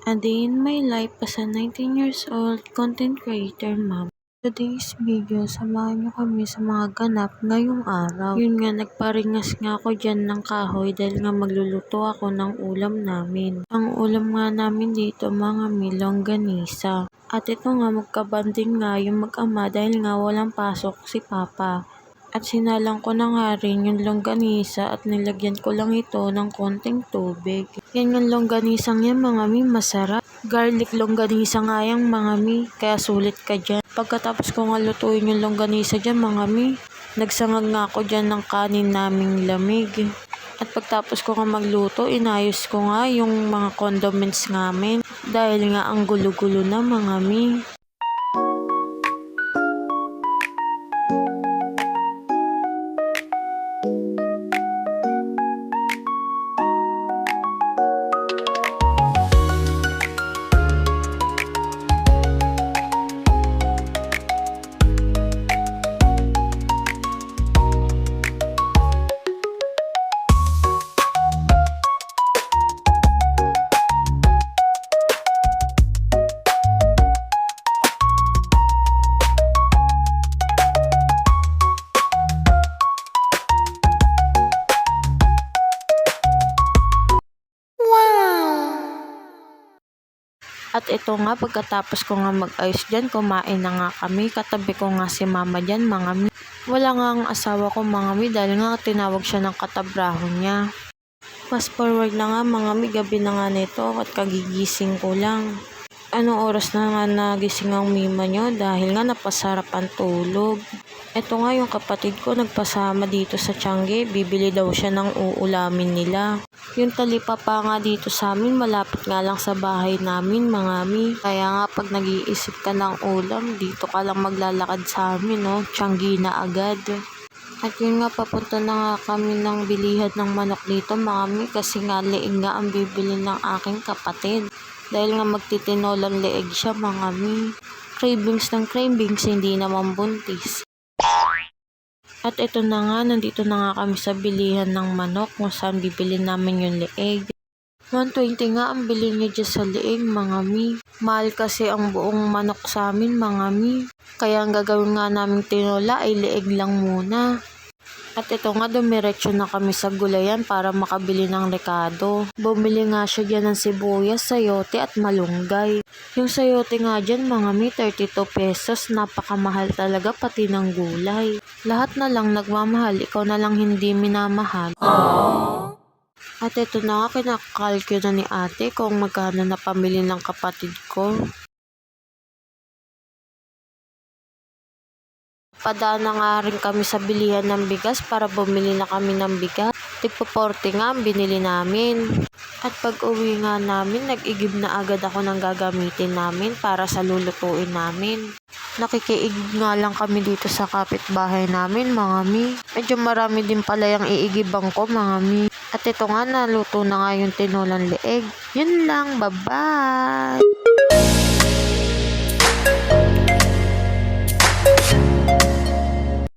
A day in my life as a 19 years old content creator mom. Today's video, samahan niyo kami sa mga ganap ngayong araw. Yun nga, nagparingas nga ako dyan ng kahoy dahil nga magluluto ako ng ulam namin. Ang ulam nga namin dito mga longganisa. At ito nga, magkabanding nga yung mag-ama dahil nga walang pasok si Papa. At sinalang ko na nga rin yung longganisa at nilagyan ko lang ito ng konting tubig. Yan yung longganisang yan mga masarap. Garlic longganisa nga yan mga kaya sulit ka dyan. Pagkatapos ko nga lutuin yung longganisa dyan mga nagsangag nga ako dyan ng kanin naming lamig. At pagtapos ko nga magluto, inayos ko nga yung mga condiments namin dahil nga ang gulo-gulo na mga At ito nga, pagkatapos ko nga mag-ayos dyan, kumain na nga kami. Katabi ko nga si mama dyan, mga wala nga ang asawa ko, mga dahil nga tinawag siya ng katabraho niya. Fast forward na nga, mga gabi na nga nito at kagigising ko lang. Anong oras na nga nagising ang mima nyo dahil nga napasarap ang tulog. Ito nga yung kapatid ko nagpasama dito sa Tiangge, bibili daw siya ng uulamin nila. Yung talipapa nga dito sa amin, malapit nga lang sa bahay namin mga Kaya nga pag nag-iisip ka ng ulam, dito ka lang maglalakad sa amin, no? Tiangge na agad. At yun nga, papunta na nga kami ng bilihan ng manok dito mga kasi nga leeg nga ang bibili ng aking kapatid. Dahil nga magtitinolang leeg siya mga Cravings ng cravings, hindi naman buntis. At ito na nga, nandito na nga kami sa bilihan ng manok kung saan bibili namin yung leeg. 120 nga ang bili niya dyan sa leeg mga Mahal kasi ang buong manok sa amin mga Kaya ang gagawin nga namin tinola ay leeg lang muna. At ito nga, dumiretso na kami sa gulayan para makabili ng rekado. Bumili nga siya dyan ng sibuyas, sayote at malunggay. Yung sayote nga dyan mga 32 pesos, napakamahal talaga pati ng gulay. Lahat na lang nagmamahal, ikaw na lang hindi minamahal. Aww. At ito na nga, kinakalkyo na ni ate kung magkano na pamili ng kapatid ko. Padaan na nga rin kami sa bilihan ng bigas para bumili na kami ng bigas. Tigpo 40 nga ang binili namin. At pag uwi nga namin, nag-igib na agad ako ng gagamitin namin para sa lulutuin namin. Nakikiigib nga lang kami dito sa kapitbahay namin mga Medyo marami din pala yung iigibang ko mga At ito nga, naluto na nga yung tinolang leeg. Yun lang, bye-bye!